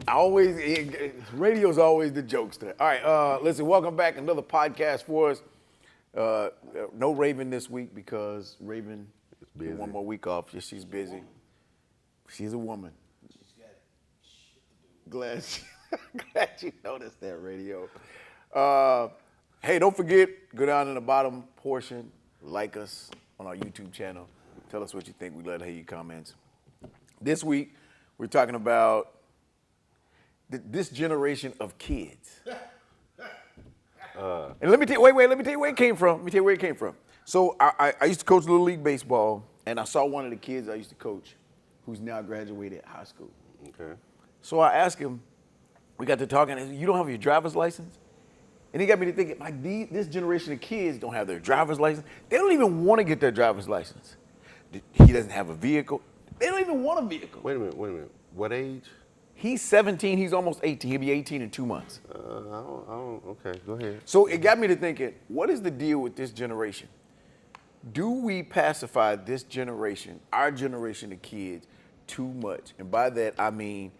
Radio's always the jokester. All right, listen, welcome back. Another podcast for us. No Raven this week because Raven busy. one more week off. She's busy. She's a woman. She's got shit to do. Glad you noticed that, Radio. Hey, don't forget, go down in the bottom portion, like us on our YouTube channel. Tell us what you think. We'd love to hear your comments. This week, we're talking about this generation of kids. And let me tell you where it came from. So I used to coach Little League Baseball, and I saw one of the kids I used to coach who's now graduated high school. Okay. So I asked him, we got to talking, and he said, you don't have your driver's license? And he got me to thinking, like, this generation of kids don't have their driver's license. They don't even want to get their driver's license. He doesn't have a vehicle. They don't even want a vehicle. Wait a minute. What age? He's 17, he's almost 18. He'll be 18 in 2 months. Okay, go ahead. So it got me to thinking, what is the deal with this generation? Do we pacify this generation, our generation of kids, too much? And by that, I mean,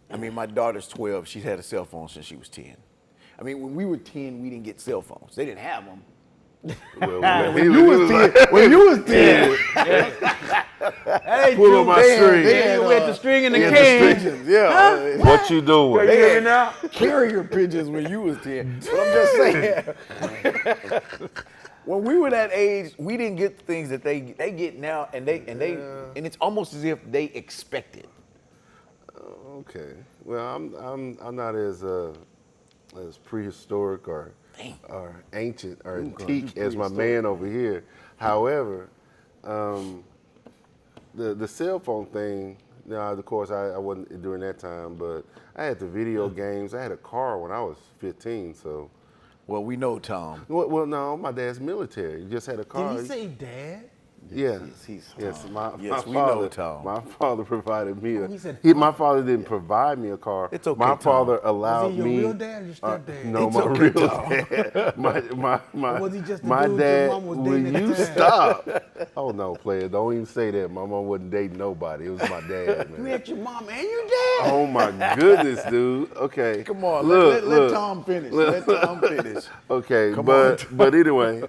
my daughter's 12. She's had a cell phone since she was 10. I mean, when we were 10, we didn't get cell phones. They didn't have them. When you was 10. Hey, pull on my string. They had the string in the They had can. the pigeons, yeah. Huh? What you doing? They had now carrier pigeons when you was 10. But I'm just saying, when we were that age, we didn't get things that they get now, and it's almost as if they expect it. Okay. Well, I'm not as prehistoric or ancient or antique as my man over here. However, the cell phone thing, of course, I wasn't during that time, but I had the video games. I had a car when I was 15, so. Well, we know Tom. Well, no, my dad's military. He just had a car. Did he say dad? Yeah. Yes, my we father, know Tom. My father provided me he said my father didn't provide me a car. It's okay, My Tom. father allowed Was he your me. real dad or your stepdad? No, It's my okay, real Tom. dad. My was he just the my dude your dad. mom was Will dating at you the time? stop? Oh no, player! Don't even say that. My mom wasn't dating nobody. It was my dad, You man. had your mom and your dad? Oh my goodness, dude. Okay. Come on, Look, let Tom finish. Let Tom finish. Okay, Come but anyway,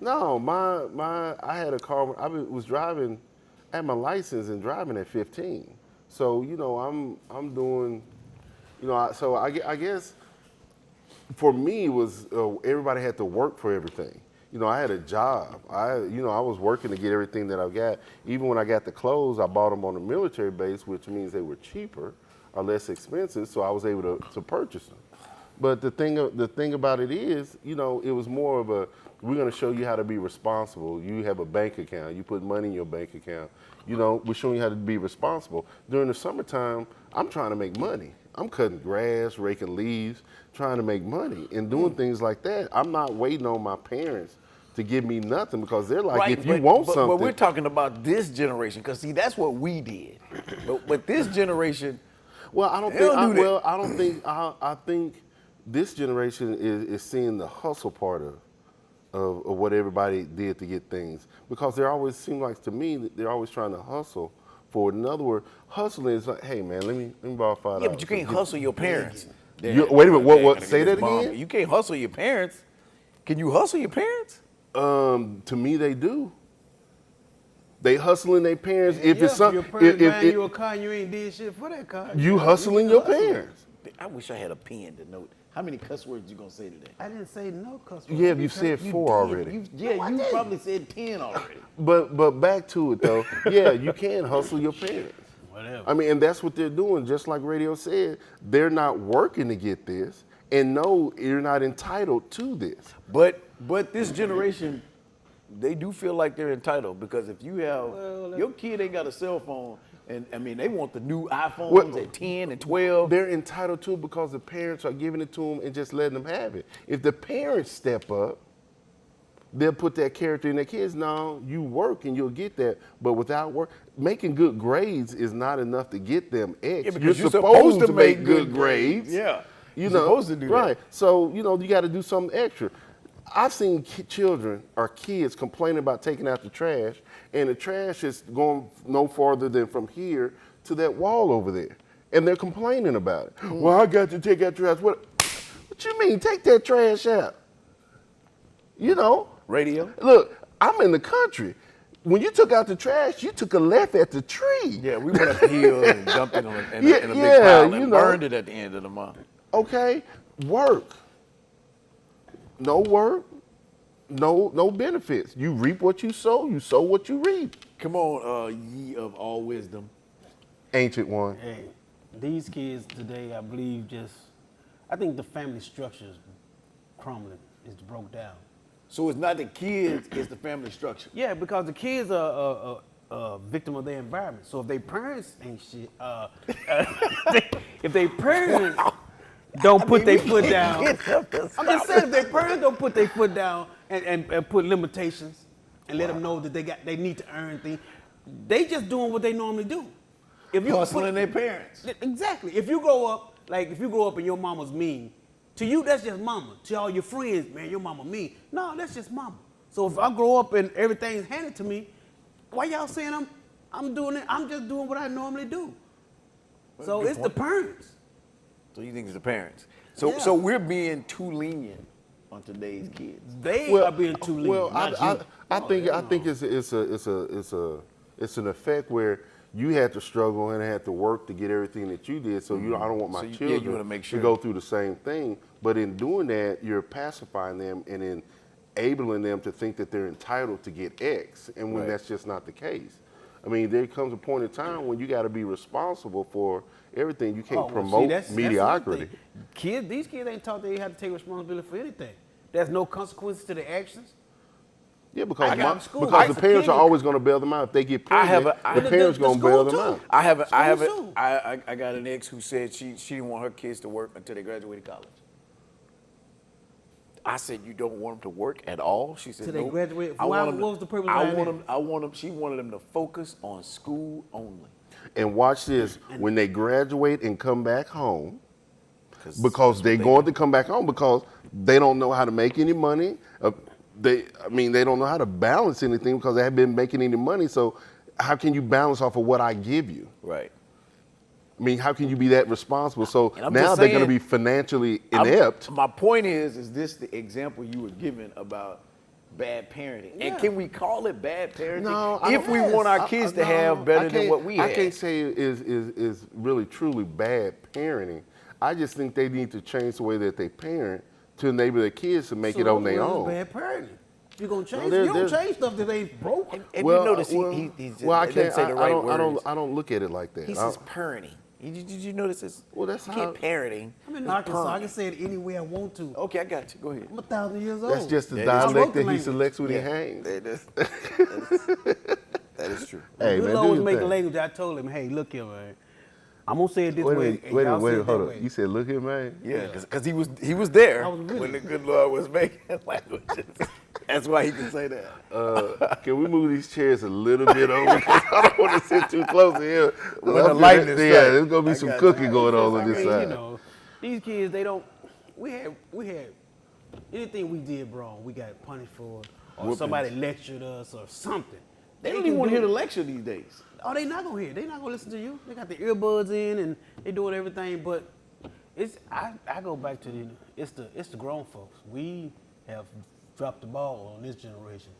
no, I had a car. I was driving, I had my license and driving at 15. So I'm doing, so I guess for me it was everybody had to work for everything. I had a job. I was working to get everything that I got. Even when I got the clothes, I bought them on a military base, which means they were cheaper or less expensive. So I was able to purchase them. But the thing about it is, it was more of we're going to show you how to be responsible. You have a bank account. You put money in your bank account. We're showing you how to be responsible. During the summertime, I'm trying to make money. I'm cutting grass, raking leaves, trying to make money and doing things like that. I'm not waiting on my parents to give me nothing because they're like, if you want something. But we're talking about this generation because, see, that's what we did. But this generation, well, I don't they think. don't do that. Well, I don't think. I think this generation is seeing the hustle part of what everybody did to get things, because they always seem like, to me, that they're always trying to hustle for it. In other words, hustling is like, hey man, let me borrow $5. yeah, but you can't hustle your parents. Wait a minute, what? Say that Mom, again? you can't hustle your parents. Can you hustle your parents? To me, they do. They hustling their parents. If Yeah, it's something, your parents buying you a car and you ain't did shit for that car. you hustling your parents. I wish I had a pen to note. How many cuss words you gonna say today? I didn't say no cuss words. Yeah, you said 4 already. You probably said 10 already. But back to it though. Yeah, you can hustle your parents. Whatever. I mean, and that's what they're doing. Just like Radio said, they're not working to get this, and no, you're not entitled to this. But this generation, they do feel like they're entitled, because if you have your kid ain't got a cell phone, and I mean they want the new iPhones at 10 and 12. They're entitled to it because the parents are giving it to them and just letting them have it. If the parents step up, they'll put that character in their kids. No, you work and you'll get that. But without work, making good grades is not enough to get them X. Yeah, because you're supposed to make good grades. Yeah, you're supposed to do that. Right. So, you got to do something extra. I've seen children or kids complaining about taking out the trash, and the trash is going no farther than from here to that wall over there. and they're complaining about it. Well, I got to take out trash. What you mean, take that trash out? You know? Radio? Look, I'm in the country. When you took out the trash, you took a left at the tree. Yeah, we went up the hill and dumped it in a Yeah, big yeah, pile you and know. burned it at the end of the month. Okay? Work. No work, no benefits. You reap what you sow what you reap. Come on, ye of all wisdom. Ancient one. Hey, these kids today, I believe, I think the family structure is crumbling. It's broke down. So it's not the kids, it's the family structure. Yeah, because the kids are a victim of their environment. So if their parents ain't shit, if their parents don't put their foot down, I'm just saying, if their parents don't put their foot down and put limitations and let them know that they need to earn things, they just doing what they normally do. If you Hustling their parents. Exactly. If you grow up and your mama's mean, to you that's just mama. To all your friends, man, your mama mean. No, that's just mama. So if I grow up and everything's handed to me, why y'all saying I'm doing it? I'm just doing what I normally do. So good it's the point. parents. So you think it's the parents. So Yeah. so we're being too lenient on today's kids. They are being too lenient. Well, not I you. think it's an effect where you had to struggle and had to work to get everything that you did. So I don't want my So you children wanna make sure. to go through the same thing. But in doing that, you're pacifying them and enabling them to think that they're entitled to get X, and when Right. that's just not the case. I mean, there comes a point in time when you got to be responsible for everything. You can't Oh, well, see, promote that's another mediocrity. thing. These kids ain't taught they have to take responsibility for anything. There's no consequences to their actions. Yeah, because, I got in school. because I the was a parents kid. are always going to bail them out. If they get I have pregnant, a- the parents the going to bail school them too. out. I got an ex who said she didn't want her kids to work until they graduated college. I said, you don't want them to work at all? She said, Till they "Nope. graduate? I Why- want 'em to- what was the purpose I behind want that? them. I want them. She wanted them to focus on school only. And watch this, when they graduate and come back home, because that's they're what going to come back home because they don't know how to make any money. They don't know how to balance anything because they haven't been making any money. So how can you balance off of what I give you? Right. I mean, how can you be that responsible? So And I'm now just they're going to saying- be financially inept. My point is this the example you were given about bad parenting? And can we call it bad parenting No, if we want our kids to have better than what we had? I can't say it is really truly bad parenting. I just think they need to change the way that they parent to enable their kids to make it on their own. Bad parenting. You're gonna change. No, you don't change stuff that ain't broke. And you notice he's well, I it doesn't can't. say the right words. I don't look at it like that. He says parenting. Did you notice this? Well, that's you how- can't parenting. I'm in it's Arkansas. I parenting. can say it any way I want to. Okay, I got you. Go ahead. I'm 1,000 years old. That's just the Yeah, dialect it's- that he language. selects when Yeah. he hangs. That is true. Hey, Good man, do Lord was your making thing. language. I told him, hey, look here, man. I'm gonna say it this Wait a way. minute, and wait a y'all say minute, it hold that up. way. You said, look here, man. Yeah, because he was there I was with when him. the good Lord was making languages. That's why he can say that. Can we move these chairs a little bit over? Because I don't want to sit too close to him. When the lightning strike. Yeah, there's gonna be I some got cooking you. going on I on this mean, side. you know, these kids, they don't. We had anything we did wrong, we got punished for, or somebody lectured us or something. They don't even want to hear the lecture these days. Oh, they not gonna hear. They not gonna listen to you. They got the earbuds in and they doing everything. But I go back to it's the grown folks. We have dropped the ball on this generation.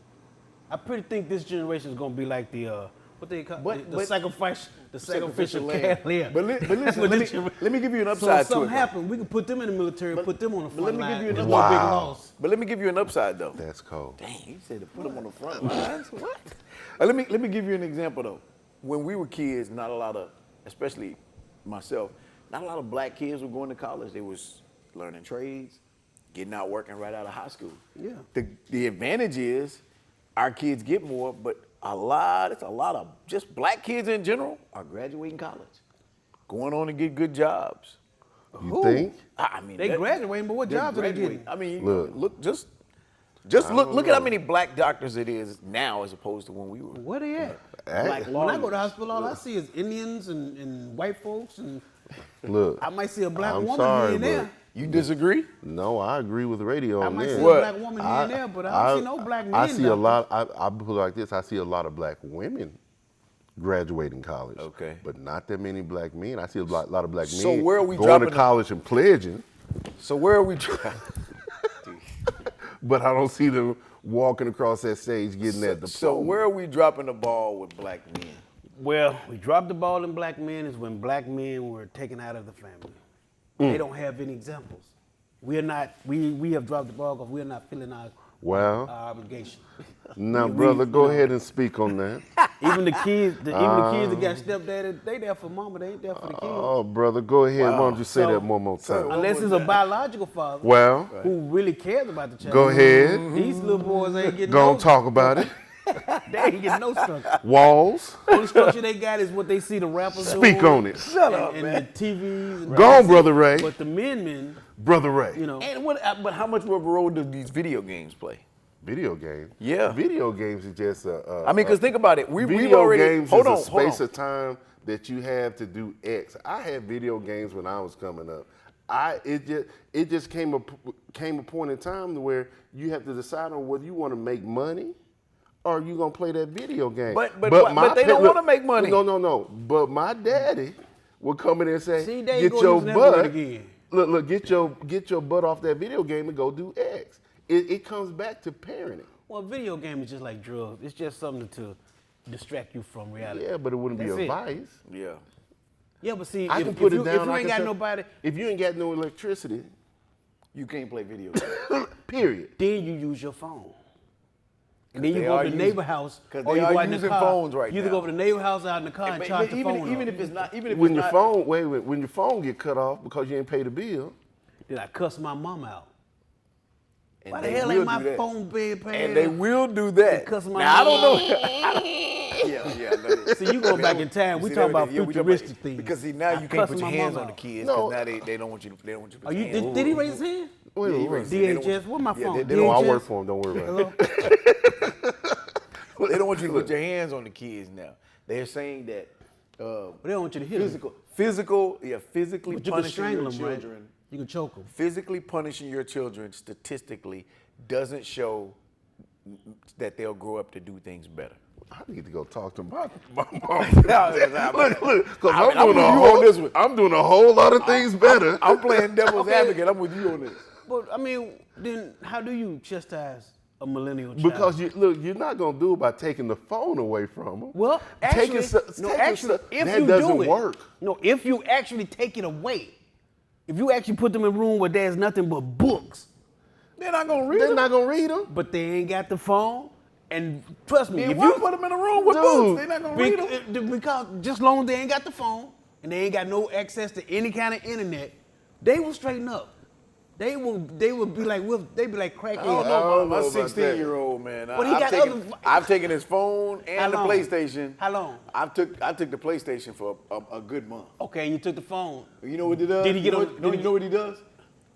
I pretty think this generation is gonna be like the what they call the sacrificial lamb. cattle. Yeah. But listen, let me give you an So upside if to it. something though. happened, we can put them in the military, put them on the but let front me give line. you an There's upside. no big Wow. loss. But let me give you an upside though. That's cold. Dang, you said to put them on the front lines. What? Let me give you an example though. When we were kids, not a lot of, especially myself, not a lot of black kids were going to college. They was learning trades, getting out working right out of high school. Yeah. The advantage is our kids get more, but it's a lot of just black kids in general are graduating college, going on to get good jobs. You think? I mean, They graduating, but what they're jobs are they graduating. getting? I mean, Look. look, just look at how many black doctors it is now as opposed to when we were. Where they at? Black When I go to lawyers. hospital, all I see is Indians and white folks, and Look, I might see a black I'm woman sorry, here and there. but You disagree? no, I agree with radio I on might this. see What? a black woman here and there, but I don't see no black men. I see a doctors. lot. I put it like this. I see a lot of black women graduating college. Okay. But not that many black men. I see a lot of black So men where are we going dropping to the- college and pledging, So where are we trying? but I don't see them walking across that stage getting that diploma. So where are we dropping the ball with black men? Well, we dropped the ball in black men is when black men were taken out of the family. They don't have any examples. We are not. We have dropped the ball because we are not filling our obligation. Now, we- brother, you go know. ahead and speak on that. Even the kids, even the kids that got stepdaddy, they there for mama. They ain't there for the kids. Oh, brother, go ahead. Why don't you say So- that one more time? Unless it's a biological father Well, who really cares about the child. go ahead. These little boys ain't getting Go no. and talk about it. They ain't getting no structure. Walls, Only structure they got is what they see the rappers doing. speak on it. Shut up, and man. the TVs. And Go on, Brother Ray. But the men, Brother Ray. you know. And what? But how much of a role do these video games play? Video games. Yeah. Video games is just I mean, because think about it. We've video already. games Hold is on, a hold space on. of time that you have to do X. I had video games when I was coming up. It just came a point in time to where you have to decide on whether you want to make money or you gonna play that video game. But my they don't look, wanna make money. No. But my daddy would come in and say, See, there you "Get go your using that word butt, again. look, get your butt off that video game and go do X." It comes back to parenting. Well, video game is just like drugs. It's just something to distract you from reality. Yeah, but it wouldn't That's be a it. vice. Yeah. Yeah, but see, I if, can put if it you, down. if you I ain't can got say- nobody, If you ain't got no electricity, You can't play video games. period. then you use your phone. And then you they go are to the using- neighbor house, 'cause or they you are go out in the using car. phones right You either now. go over to the neighbor house out in the car and charge the phone even up. if it's not, even if When it's your not, phone, when your phone get cut off because you ain't paid the bill, Then I cuss my mom out. and Why the they hell will ain't my do that. phone being paid? And they will do that. Because my Now I don't know. mom- yeah. No, See, you go back in time. We see, talking that- about yeah, we talking futuristic things. Because see, now I you can't cuss put your my hands mom on the out. kids No. because now they don't want you. They don't want you to Are put you, your hands. did he raise his hand? wait, Yeah, he wait. raised his hand. They don't DHS, want you- where my yeah, phone? they No, I DHS? work for him. Don't worry about Hello? it. They don't want you to put your hands on the kids now. They're saying that But they don't want you to hit them. physically But you can punishing strangle your them, right? children. You can choke them. Physically punishing your children statistically doesn't show that they'll grow up to do things better. I need to go talk to my mom. Look, Look, because I'm with you on this one. I'm doing a whole lot of things better. I'm playing devil's Okay. advocate. I'm with you on this. But I mean, then how do you chastise a millennial child? Because you're not gonna do it by taking the phone away from them. well, Taking actually, stu- no, taking actually, stu- if that you doesn't do it, work. No, if you actually take it away, if you actually put them in a room where there's nothing but books, They're not gonna read They're them. not gonna read them. but they ain't got the phone, and trust me, Then if why you put them in a room with Dude, books? They're not gonna read them. because just long as they ain't got the phone and they ain't got no access to any kind of internet, they will straighten up. They will be like they be like crackheads. I don't I know don't my know about 16-year-old man. But he got I've taken his phone How and the long? PlayStation. How long? I took the PlayStation for a good month. Okay, you took the phone. You know what he does? Did he get you know on- what- did he- You know what he does?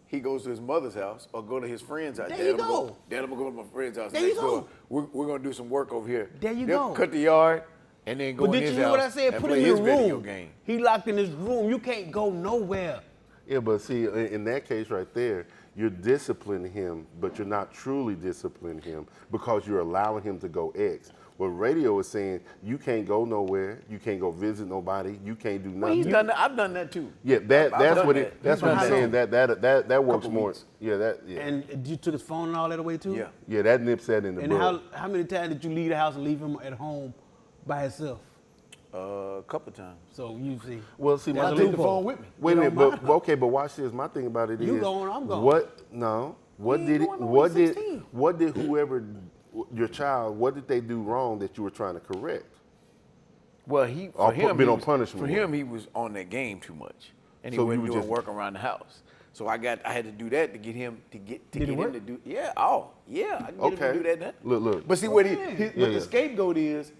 He goes to his mother's house or go to his friend's house. There Dad, you I'm gonna go. Dad, I'm gonna go to my friend's house There next you go. door. We're gonna do some work over here. There you They'll go. Cut the yard and then go But in did his you hear house what I said? and Put play him in his a video room. game. He locked in his room. You can't go nowhere. Yeah, but see, in that case right there, you're disciplining him, but you're not truly disciplining him because you're allowing him to go X. What radio is saying, you can't go nowhere, you can't go visit nobody, you can't do Well, nothing. he's done that. I've done that too. Yeah, I've that's done what that. it. That's He's what done I'm that. saying. That works Couple more. weeks. Yeah. And you took his phone and all that away too? Yeah. Yeah, that nips that in the And bud. how many times did you leave the house and leave him at home by himself? A couple times. So you see. Well, see, There's my a I thing. take the loophole. phone with me. Wait a It minute, don't but matter. okay, but watch this. My thing about it is You going, I'm going. What? No. What He did it? going on What at did? 16. What did whoever your child? What did they do wrong that you were trying to correct? Well, Or been he on was- punishment For with him, he was on that game too much, and he So wasn't you doing just- work around the house. So I had to do that to get him to get Did it him work? to do. Yeah. Oh, yeah. I can get him Okay. to do that now. Look. But see what Yeah. what Yeah. the scapegoat is.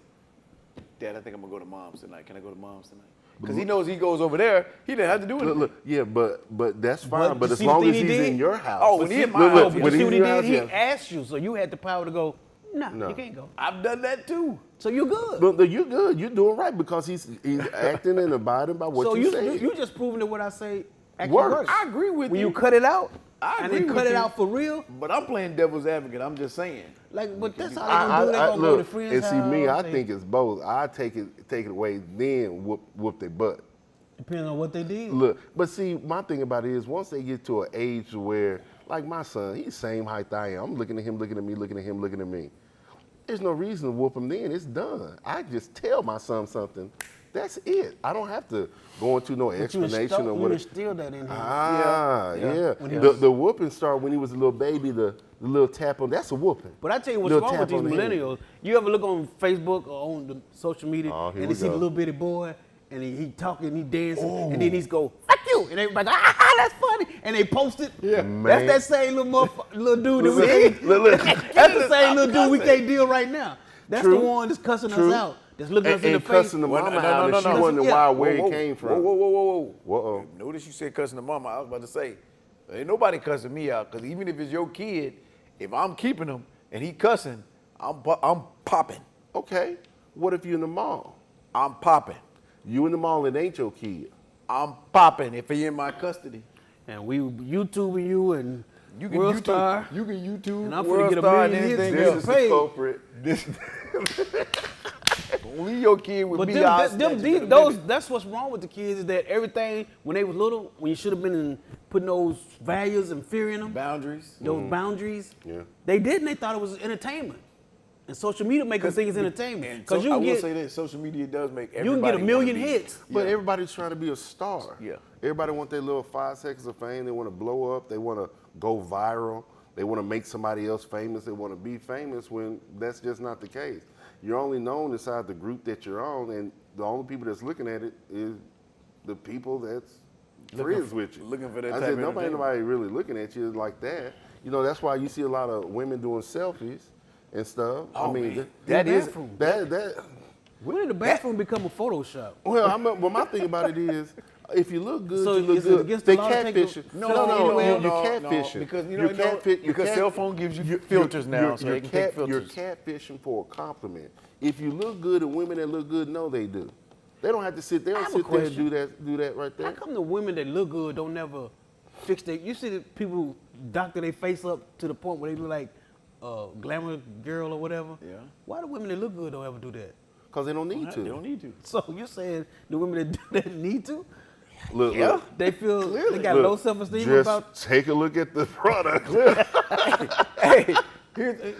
Dad, I think I'm gonna go to mom's tonight. Can I go to mom's tonight? Because he knows he goes over there, he didn't have to do anything. Look. Yeah, but that's fine. But But you as see the long thing as he he's did? in your house. Oh, when he in my Look, house, look, But when you see he's what in he your did? He house, yeah. asked you, so you had the power to go, no, No. you can't go. I've done that too. So you good. But you're good. You're doing right because he's acting and abiding by what so you say. you just proving that what I say actually Works. works. I agree with when you. you cut it out, I and agree they with cut it you. out for real. But I'm playing devil's advocate. I'm just saying. Like, but that's how they gonna do. They gonna go to look, friends' and see me, house, I they- think it's both. I take it away, then whoop their butt. depending on what they did. Look, but see, my thing about it is once they get to an age where, like my son, he's the same height I am. I'm looking at him, looking at me, looking at him, looking at me. There's no reason to whoop him then. It's done. I just tell my son something. That's it. I don't have to go into no explanation or You what. instilled that in him. Yeah. When he The whooping started when he was a little baby. The little tap on, that's a whooping. But I tell you what's Little wrong with tap these on the head. millennials. You ever look on Facebook or on the social media Oh, here and we you see the go. little bitty boy and he talking, he dancing, and then he's go, fuck you. And everybody go, ah, that's funny. And they post it. Yeah. Man. That's that same little dude that we can't, Look. that's the same little dude we can't deal right now. That's True. the one that's cussing True. us out. That's looking us in the And face. cussing the Well, mama out, and she wondering Yeah. where he came from. Whoa. Whoa. Notice you said cussing the mama. I was about to say, ain't nobody cussing me out. Because even if it's your kid, if I'm keeping him and he cussing, I'm popping. Okay. What if you in the mall? I'm popping. You in the mall, it ain't your kid. I'm popping if he in my custody. And we YouTubing you and You can World YouTube. Star. You can YouTube. And I'm finna World get a Star and million hits. anything This else. is the culprit. Only your kid would But be them, out. that's what's wrong with the kids is that everything when they was little, when you should have been putting those values and fear in them, boundaries. those boundaries, Yeah. they didn't. They thought it was entertainment, and social media make them think it's entertainment. And Because so, you I can will get say this: social media does make you everybody can get a million wanna be- hits. But everybody's trying to be a star. Yeah. Everybody want their little 5 seconds of fame. They want to blow up. They want to go viral. They want to make somebody else famous. They want to be famous when that's just not the case. You're only known inside the group that you're on, and the only people that's looking at it is the people that's friends with you. looking for that I type said, of nobody entertainment. really looking at you like that. You know, that's why you see a lot of women doing selfies and stuff. Oh, I mean, man. That That is bathroom. that. When did the bathroom become a Photoshop? Well, well, my thing about it is, if you look good, So you look is it good. against They the law to take a- catfishing. No, You're catfishing. because you You're know catfish- you're because cat- cell phone gives you filters now, so they can take You're filters. catfishing for a compliment. If you look good, and women that look good know they do. They don't have to sit. They don't have a sit there and question. do that right How there. come the women that look good don't never fix their? You see the people doctor their face up to the point where they look like a glamour girl or whatever. Yeah. Why do women that look good don't ever do that? Because they don't need to. They don't need to. So you're saying the women that do that need to? Look, Yeah. look. They feel they got Look, low self-esteem just about. take a look at the product. Hey,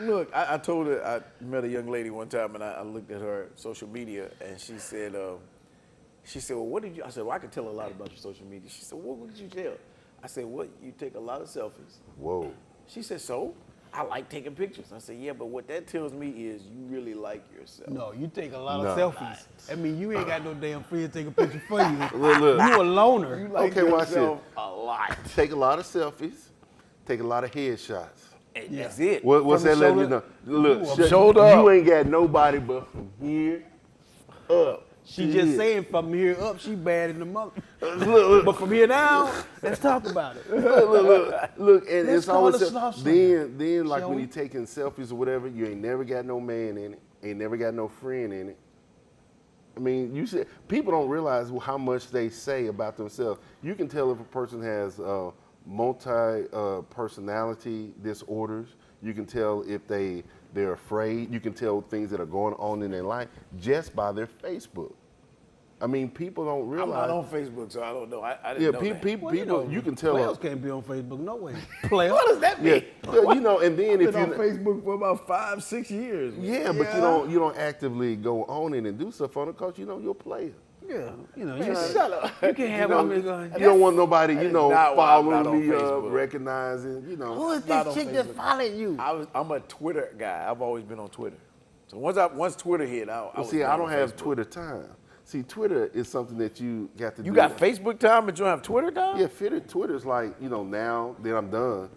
look, I told her, I met a young lady one time and I looked at her social media and she said, well, what did you, I said, well, I can tell a lot about your social media. She said, what did you tell? I said, well, you take a lot of selfies. Whoa. She said, so? I like taking pictures. I said, yeah, but what that tells me is you really like yourself. No, you take a lot No. of selfies. I mean, you ain't got no damn friend to take a picture for you. Look. You a loner. You like Okay, watch yourself a lot. Take a lot of selfies. Take a lot of headshots. And that's it. What's From that the letting you know? Look, From shoulder up. you ain't got nobody but from here up. She to just here. saying from here up, she bad in the mother. Look, But from here down, let's talk about it. look, and Let's it's call always it a sloth then like shall when we? you taking selfies or whatever, you ain't never got no man in it, ain't never got no friend in it. I mean, you said people don't realize how much they say about themselves. You can tell if a person has multi personality disorders. You can tell if they're afraid. You can tell things that are going on in their life just by their Facebook. I mean, people don't I'm realize. not on Facebook, so I don't know. I didn't Yeah, know that. people, you can tell. Players can't be on Facebook, no way. Player. What does that Yeah, mean? you know, and then I've if been you on Facebook for about 5-6 years. yeah, but you don't actively go on it and do stuff on it because you know you're a player. Yeah, you know, Shut up. you can't have You know, women going, you don't want nobody, that you is know, not why I'm not following on me up, Facebook. recognizing, you know. who is Not this on chick that Facebook. followed you? I'm a Twitter guy. I've always been on Twitter. So once Twitter hit, I was See, not I on don't have Facebook. Twitter time. See, Twitter is something that you got to do. You got Facebook time, but you don't have Twitter time? Yeah, Twitter's like, you know, now, then I'm done.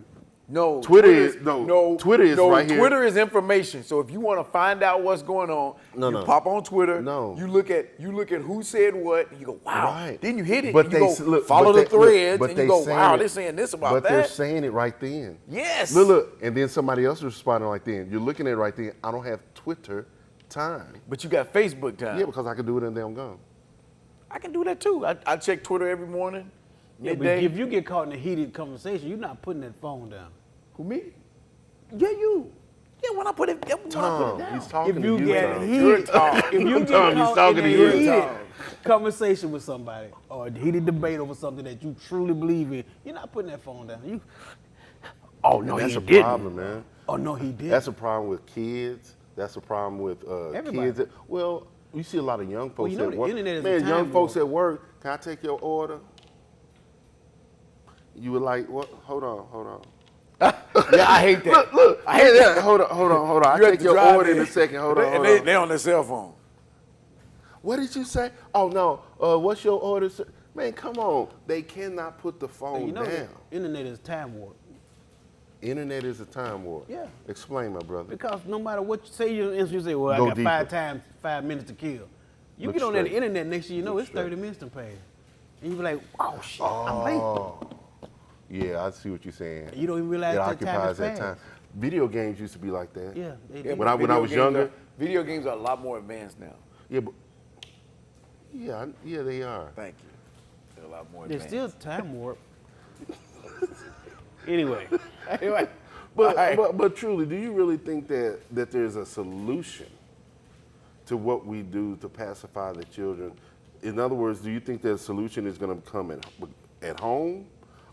No, Twitter Twitter's- is- no, Twitter is no, right here. Twitter is information. So if you want to find out what's going on, you pop on Twitter. No. You look at who said what, and you go, wow. Right. Then you hit it. But and you they go s- look, follow but the they- look, threads, but and you they go, saying wow, it- they're saying this about But they're that. saying it right then. Yes. Look, and then somebody else is responding like then. You're looking at it right then. I don't have Twitter time. But you got Facebook time. Yeah, because I can do it and then I'm gone. I can do that too. I check Twitter every morning. Yeah, but midday. if you get caught in a heated conversation, you're not putting that phone down. Who, me? Yeah, you. Yeah, when I put it, Tom, down. he's talking If to you you, get Tom. heated, if you get Tom, he's caught talking in to a you, heated Tom. conversation with somebody or a heated debate over something that you truly believe in, you're not putting that phone down. You. Oh no, That's he a didn't. problem, man. Oh no, he did. That's a problem with kids. That's a problem with Everybody. kids. Well, you see a lot of young folks you know at the work. internet is a Man, time young folks warp. at work, can I take your order? You were like, what? Hold on. Yeah, I hate that. Look, I hate that. Hold on. I You have take to your drive order in in. a second. Hold And on. they on their cell phone. What did you say? Oh no. What's your order? Sir? Man, come on. They cannot put the phone You know down. the internet is time warp. Internet is a time warp. Yeah. Explain, my brother. Because no matter what you say, you say, well, Go I got deeper. 5 minutes to kill. You Look get on that straight. internet, next thing you know, Look it's 30 straight. minutes to pay. And you be like, oh shit, I'm late. Oh. Yeah, I see what you're saying. You don't even realize it that time occupies is that fast. time. Video games used to be like that. Yeah, they Yeah, did. When I video was games younger- video games are a lot more advanced now. Yeah, but yeah, they are. Thank you. They're a lot more There's advanced. still time warp. Anyway, Anyway, But, all right. but truly, do you really think that there's a solution to what we do to pacify the children? In other words, do you think that solution is going to come at home,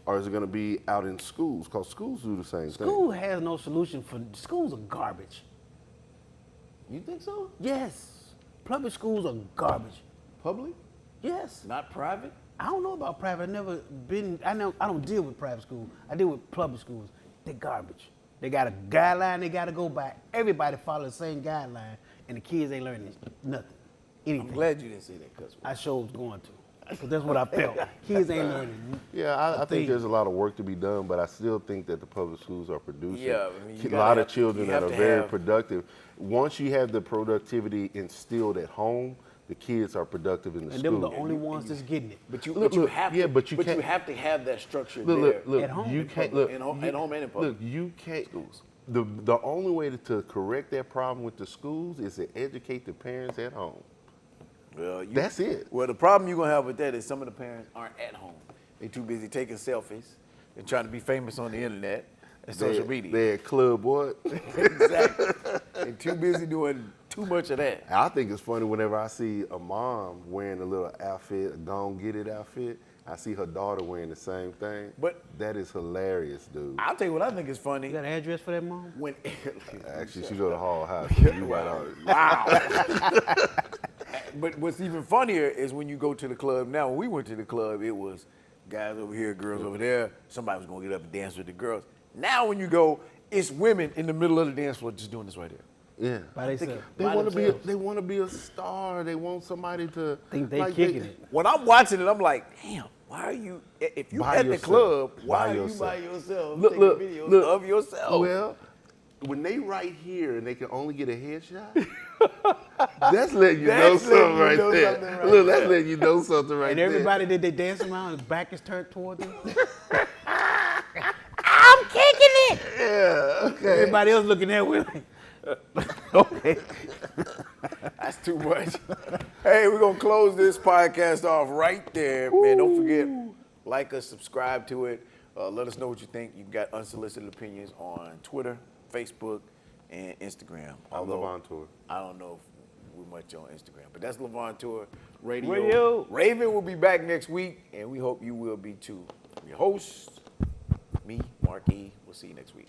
or is it going to be out in schools? Because schools do the same school has no solution for schools are garbage. You think so? Yes, public schools are garbage. Public, Yes, not private. I don't know about private. I've never been. I don't deal with private schools. I deal with public schools. They're garbage. They got a guideline they got to go by. Everybody follow the same guideline, and the kids ain't learning nothing. Anything. I'm glad you didn't say that cuss word. I sure was going to. Because that's what I felt. Kids ain't learning. Yeah, I think thing. there's a lot of work to be done, but I still think that the public schools are producing Yeah, I mean, you a gotta lot of have- children you that have are to very have- productive. Once you have the productivity instilled at home, the kids are productive in the And school. them the only ones that's getting it. But you, Look, but you look, have yeah, to, but you can't- have to have that structure Look, there. look, At home. you In can't public, look. at home and in public. Look, you can't. The only way to correct that problem with the schools is to educate the parents at home. Well, That's it. Well, the problem you're gonna have with that is some of the parents aren't at home. They're too busy taking selfies and trying to be famous on the internet and social media. They're at club what? Exactly. They're too busy doing too much of that. I think it's funny whenever I see a mom wearing a little outfit, a Gon' Get It outfit. I see her daughter wearing the same thing. But- that is hilarious, dude. I'll tell you what I think is funny. You got an address for that, Mom? When Actually, she go to Hall High. So you right on. wow. But what's even funnier is when you go to the club now. When we went to the club, it was guys over here, girls over there. Somebody was gonna get up and dance with the girls. Now when you go, it's women in the middle of the dance floor just doing this right there. Yeah. By themselves. They By want to be. themselves. They want to be a star. They want somebody to Think they kicking it. When I'm watching it, I'm like, damn, why are you? If you By at the yourself. club, why By are you yourself. by yourself Look, taking look, videos look. of yourself? Well, when they right here and they can only get a headshot, that's letting you know That's something letting you right know there. something right Look, there. that's letting you know something right And there. everybody that they dance around, his back is turned toward them. I'm kicking it. Yeah. Okay. Everybody else looking at with okay. That's too much. Hey, we're gonna close this podcast off right there, man. Don't forget, like us, subscribe to it. Let us know what you think. You've got unsolicited opinions on Twitter, Facebook, and Instagram. I'm Levon Tour. I don't know if we're much on Instagram, but that's Levon Tour Radio. Radio. Raven will be back next week, and we hope you will be too. Your host, me, Mark E. We'll see you next week.